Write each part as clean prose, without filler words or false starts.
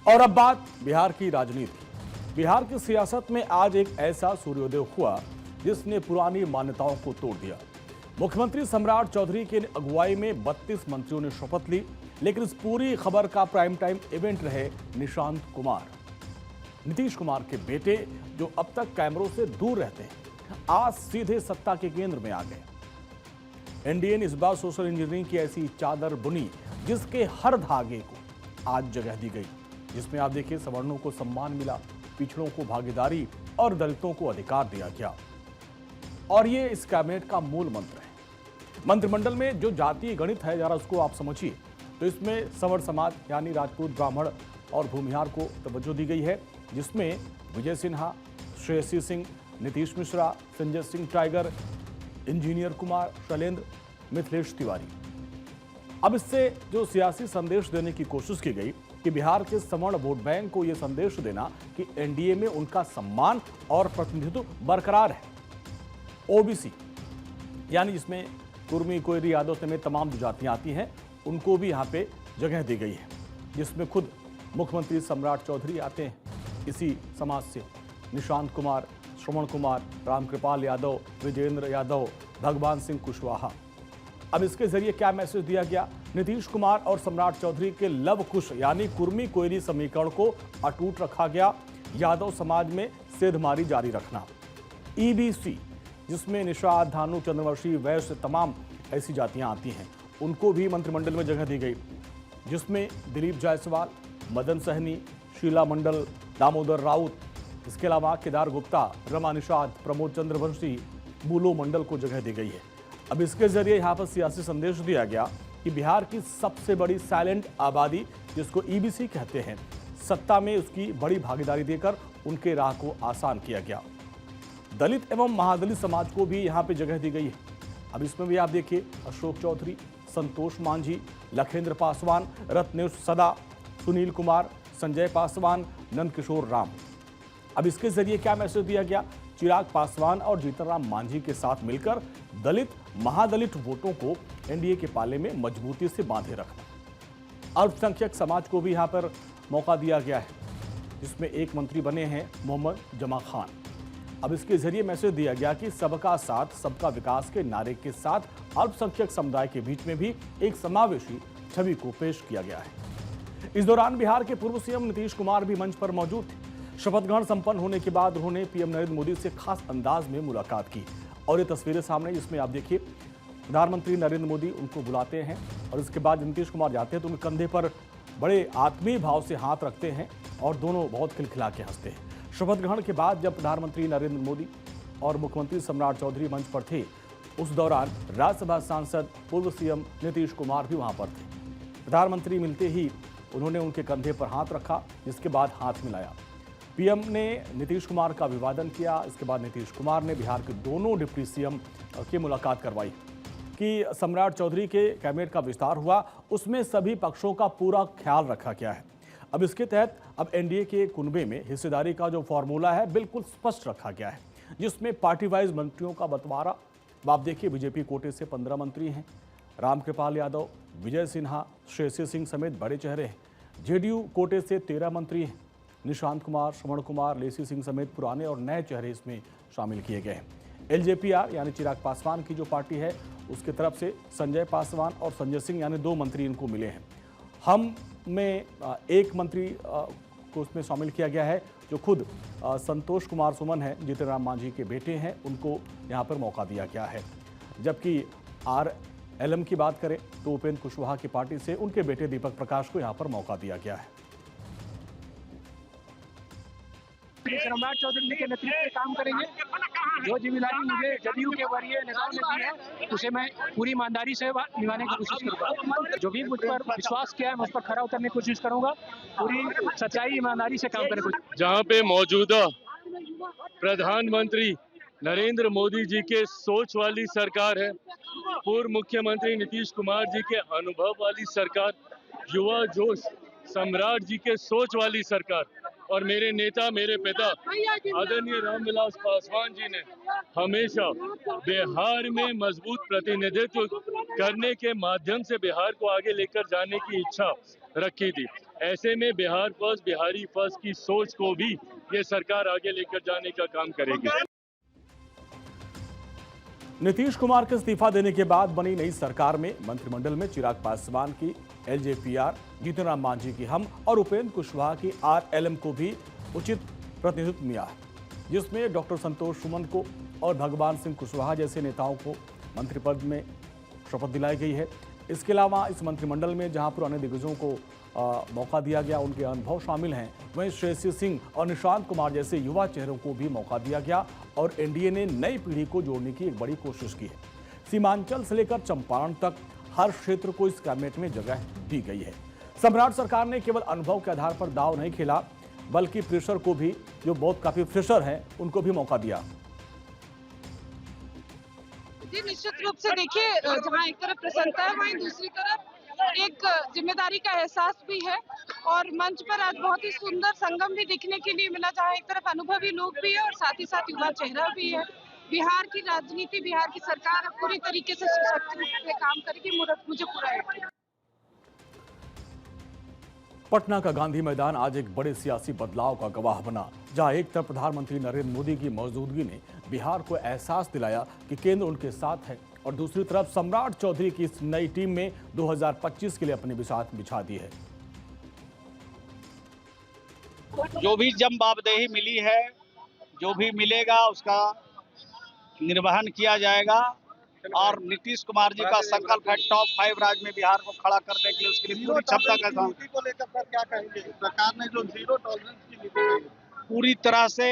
और अब बात बिहार की राजनीति। बिहार की सियासत में आज एक ऐसा सूर्योदय हुआ जिसने पुरानी मान्यताओं को तोड़ दिया। मुख्यमंत्री सम्राट चौधरी की अगुवाई में 32 मंत्रियों ने शपथ ली, लेकिन इस पूरी खबर का प्राइम टाइम इवेंट रहे निशांत कुमार, नीतीश कुमार के बेटे, जो अब तक कैमरों से दूर रहते हैं, आज सीधे सत्ता के केंद्र में आ गए। एनडीए ने इस बार सोशल इंजीनियरिंग की ऐसी चादर बुनी जिसके हर धागे को आज जगह दी गई, जिसमें आप देखिए सवर्णों को सम्मान मिला, पिछड़ों को भागीदारी और दलितों को अधिकार दिया गया। और ये इस कैबिनेट का मूल मंत्र है। मंत्रिमंडल में जो जातीय गणित है, जरा उसको आप समझिए, तो इसमें सवर्ण समाज यानी राजपूत, ब्राह्मण और भूमिहार को तवज्जो दी गई है, जिसमें विजय सिन्हा, श्रेयसी सिंह, नीतीश मिश्रा, संजय सिंह टाइगर, इंजीनियर कुमार, शैलेंद्र, मिथिलेश तिवारी। अब इससे जो सियासी संदेश देने की कोशिश की गई कि बिहार के सवर्ण वोट बैंक को यह संदेश देना कि एनडीए में उनका सम्मान और प्रतिनिधित्व बरकरार है। ओबीसी यानी जिसमें कुर्मी, कोयरी, यादव समेत तमाम जो जातियां आती हैं, उनको भी यहां पे जगह दी गई है, जिसमें खुद मुख्यमंत्री सम्राट चौधरी आते हैं इसी समाज से, निशांत कुमार, श्रवण कुमार, रामकृपाल यादव, विजेंद्र यादव, भगवान सिंह कुशवाहा। अब इसके जरिए क्या मैसेज दिया गया? नीतीश कुमार और सम्राट चौधरी के लव कुश यानी कुर्मी कोयरी समीकरण को अटूट रखा गया। यादव समाज में सेधमारी जारी रखना। ईबीसी जिसमें निषाद, धानु, चंद्रवंशी, वैश्य, तमाम ऐसी जातियां आती हैं, उनको भी मंत्रिमंडल में जगह दी गई, जिसमें दिलीप जायसवाल, मदन सहनी, शीला मंडल, दामोदर राउत, इसके अलावा केदार गुप्ता, रमा निषाद, प्रमोद चंद्रवंशी, बुलो मंडल को जगह दी गई है। अब इसके जरिए यहां पर सियासी संदेश दिया गया कि बिहार की सबसे बड़ी साइलेंट आबादी, जिसको ईबीसी कहते हैं, सत्ता में उसकी बड़ी भागीदारी देकर उनके राह को आसान किया गया। दलित एवं महादलित समाज को भी यहां पे जगह दी गई है। अब इसमें भी आप देखिए, अशोक चौधरी, संतोष मांझी, लखेंद्र पासवान, रत्नेश सदा, सुनील कुमार, संजय पासवान, नंदकिशोर राम। अब इसके जरिए क्या मैसेज दिया गया? चिराग पासवान और जीतनराम मांझी के साथ मिलकर दलित, महादलित वोटों को एनडीए के पाले में मजबूती से बांधे रखना। अल्पसंख्यक समाज को भी यहां पर मौका दिया गया है, जिसमें एक मंत्री बने हैं मोहम्मद जमा खान। अब इसके जरिए मैसेज दिया गया कि सबका साथ, सबका विकास के नारे के साथ अल्पसंख्यक समुदाय के बीच में भी एक समावेशी छवि को पेश किया गया है। इस दौरान बिहार के पूर्व सीएम नीतीश कुमार भी मंच पर मौजूद थे। शपथ ग्रहण संपन्न होने के बाद उन्होंने पीएम नरेंद्र मोदी से खास अंदाज में मुलाकात की, और ये तस्वीरें सामने, जिसमें आप देखिए प्रधानमंत्री नरेंद्र मोदी उनको बुलाते हैं और इसके बाद नीतीश कुमार जाते हैं तो उनके कंधे पर बड़े आत्मीय भाव से हाथ रखते हैं और दोनों बहुत खिलखिला के हंसते हैं। शपथ ग्रहण के बाद जब प्रधानमंत्री नरेंद्र मोदी और मुख्यमंत्री सम्राट चौधरी मंच पर थे, उस दौरान राज्यसभा सांसद पूर्व सीएम नीतीश कुमार भी वहां पर थे। प्रधानमंत्री मिलते ही उन्होंने उनके कंधे पर हाथ रखा, जिसके बाद हाथ मिलाया। पीएम ने नीतीश कुमार का अभिवादन किया। इसके बाद नीतीश कुमार ने बिहार के दोनों डिप्टी सीएम की मुलाकात करवाई कि सम्राट चौधरी के कैबिनेट का विस्तार हुआ, उसमें सभी पक्षों का पूरा ख्याल रखा गया है। अब इसके तहत अब एनडीए के कुनबे में हिस्सेदारी का जो फॉर्मूला है बिल्कुल स्पष्ट रखा गया है, जिसमें पार्टी वाइज मंत्रियों का बंटवारा। आप देखिए, बीजेपी कोटे से 15 मंत्री हैं, रामकृपाल यादव, विजय सिन्हा, श्रेयसी सिंह समेत बड़े चेहरे हैं। जेडीयू कोटे से 13 मंत्री हैं, निशांत कुमार, श्रवण कुमार, लेसी सिंह समेत पुराने और नए चेहरे इसमें शामिल किए गए हैं। एलजेपीआर यानी चिराग पासवान की जो पार्टी है, उसकी तरफ से संजय पासवान और संजय सिंह यानी 2 मंत्री इनको मिले हैं। हम में एक मंत्री को उसमें शामिल किया गया है, जो खुद संतोष कुमार सुमन है, जीतनराम मांझी के बेटे हैं, उनको यहाँ पर मौका दिया गया है। जबकि आरएलएम की बात करें तो उपेंद्र कुशवाहा की पार्टी से उनके बेटे दीपक प्रकाश को यहाँ पर मौका दिया गया है। सम्राट चौधरी के नेतृत्व में काम करेंगे। जो जिम्मेदारी मुझे जदयू के वरीय नेताओं ने दी है, उसे मैं पूरी ईमानदारी से निभाने की कोशिश करूंगा। जो भी मुझ पर विश्वास किया है, मैं उस पर खरा उतरने की कोशिश करूंगा। पूरी सच्चाई, ईमानदारी से काम करेंगे। जहां पे मौजूदा प्रधानमंत्री नरेंद्र मोदी जी के सोच वाली सरकार है, पूर्व मुख्यमंत्री नीतीश कुमार जी के अनुभव वाली सरकार, युवा जोश सम्राट जी के सोच वाली सरकार, और मेरे नेता, मेरे पिता आदरणीय रामविलास पासवान जी ने हमेशा बिहार में मजबूत प्रतिनिधित्व करने के माध्यम से बिहार को आगे लेकर जाने की इच्छा रखी थी। ऐसे में बिहार फर्स्ट, बिहारी फर्स्ट की सोच को भी ये सरकार आगे लेकर जाने का काम करेगी। नीतीश कुमार के इस्तीफा देने के बाद बनी नई सरकार में मंत्रिमंडल में चिराग पासवान की एलजेपीआर, जीतन राम मांझी की हम और उपेंद्र कुशवाहा की आरएलएम को भी उचित प्रतिनिधित्व मिला है, जिसमें डॉक्टर संतोष सुमन को और भगवान सिंह कुशवाहा जैसे नेताओं को मंत्री पद में शपथ दिलाई गई है। इसके अलावा इस मंत्रिमंडल में जहां पुराने दिग्गजों को मौका दिया गया, उनके अनुभव शामिल हैं, वहीं श्रेयसी सिंह और निशांत कुमार जैसे युवा चेहरों को भी मौका दिया गया और एनडीए ने नई पीढ़ी को जोड़ने की एक बड़ी कोशिश की है। सीमांचल से लेकर चंपारण तक हर क्षेत्र को इस कैबिनेट में जगह दी गई है। सम्राट सरकार ने केवल अनुभव के आधार पर दाव नहीं खेला, बल्कि फ्रेशर को भी, जो बहुत काफी फ्रेशर हैं, उनको भी मौका दिया। जी, निश्चित रूप से देखिए, जहां एक तरफ प्रसन्नता है, वहीं दूसरी तरफ एक जिम्मेदारी का एहसास भी है और मंच पर आज बहुत ही सुंदर संगम भी देखने के लिए मिला, जहां एक तरफ अनुभवी लोग भी है और साथ ही साथ युवा चेहरा भी है। बिहार की राजनीति, बिहार की सरकार अब पूरी तरीके से सशक्त रूप से काम करेगी, मुझे पूरा यकीन है। पटना का गांधी मैदान आज एक बड़े सियासी बदलाव का गवाह बना, जहां एक तरफ प्रधानमंत्री नरेंद्र मोदी की मौजूदगी ने बिहार को एहसास दिलाया कि केंद्र उनके साथ है, और दूसरी तरफ सम्राट चौधरी की इस नई टीम में 2025 के लिए अपनी बिसात बिछा दी है। जो भी जवाबदेही मिली है, जो भी मिलेगा उसका निर्वहन किया जाएगा और नीतीश कुमार जी का संकल्प है टॉप 5 राज्य में बिहार को खड़ा करने के लिए, उसके लिए पूरी क्षमता के साथ। नीति को लेकर सर क्या कहेंगे? सरकार ने जो जीरो टॉलरेंस की नीति पूरी तरह से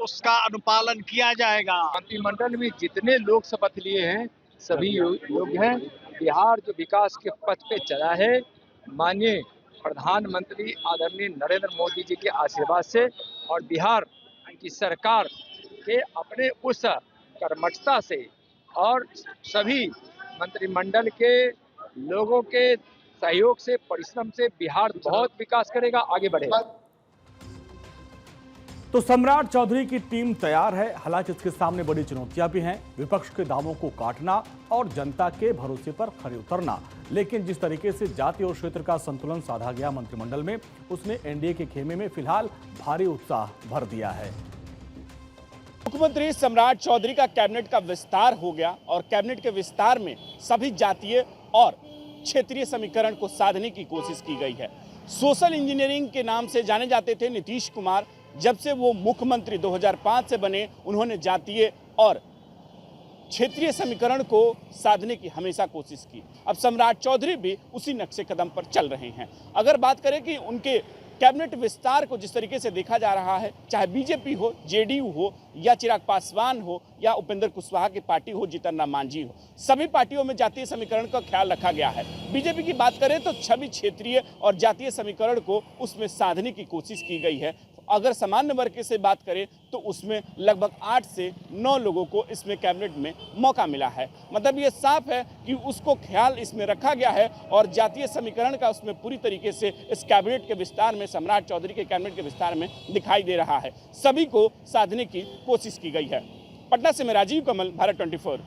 उसका अनुपालन किया जाएगा। मंत्रिमंडल में जितने लोग शपथ लिए हैं, सभी लोग हैं। बिहार जो विकास के पथ पे चला है, माननीय प्रधानमंत्री आदरणीय नरेंद्र मोदी जी के आशीर्वाद से और बिहार की सरकार के अपने उस कर्मठता से और सभी मंत्रिमंडल के लोगों के सहयोग से, परिश्रम से बिहार बहुत विकास करेगा, आगे बढ़ेगा। तो सम्राट चौधरी की टीम तैयार है, हालांकि इसके सामने बड़ी चुनौतियां भी हैं, विपक्ष के दावों को काटना और जनता के भरोसे पर खरे उतरना। लेकिन जिस तरीके से जाति और क्षेत्र का संतुलन साधा गया मंत्रिमंडल में, उसने एनडीए के खेमे में फिलहाल भारी उत्साह भर दिया है। मुख्यमंत्री सम्राट चौधरी का कैबिनेट का विस्तार हो गया और कैबिनेट के विस्तार में सभी जातीय और क्षेत्रीय समीकरण को साधने की कोशिश की गई है। सोशल इंजीनियरिंग के नाम से जाने जाते थे नीतीश कुमार, जब से वो मुख्यमंत्री 2005 से बने, उन्होंने जातीय और क्षेत्रीय समीकरण को साधने की हमेशा कोशिश की। अब सम्राट चौधरी भी उसी नक्शे कदम पर चल रहे हैं। अगर बात करें कि उनके कैबिनेट विस्तार को जिस तरीके से देखा जा रहा है, चाहे बीजेपी हो, जेडीयू हो या चिराग पासवान हो या उपेंद्र कुशवाहा की पार्टी हो, जीतन राम मांझी हो, सभी पार्टियों में जातीय समीकरण का ख्याल रखा गया है। बीजेपी की बात करें तो छवि क्षेत्रीय और जातीय समीकरण को उसमें साधने की कोशिश की गई है। अगर सामान्य वर्ग से बात करें तो उसमें लगभग 8 से 9 लोगों को इसमें कैबिनेट में मौका मिला है। मतलब ये साफ है कि उसको ख्याल इसमें रखा गया है और जातीय समीकरण का उसमें पूरी तरीके से इस कैबिनेट के विस्तार में, सम्राट चौधरी के कैबिनेट के विस्तार में दिखाई दे रहा है। सभी को साधने की कोशिश की गई है। पटना से मैं राजीव कमल, भारत 24।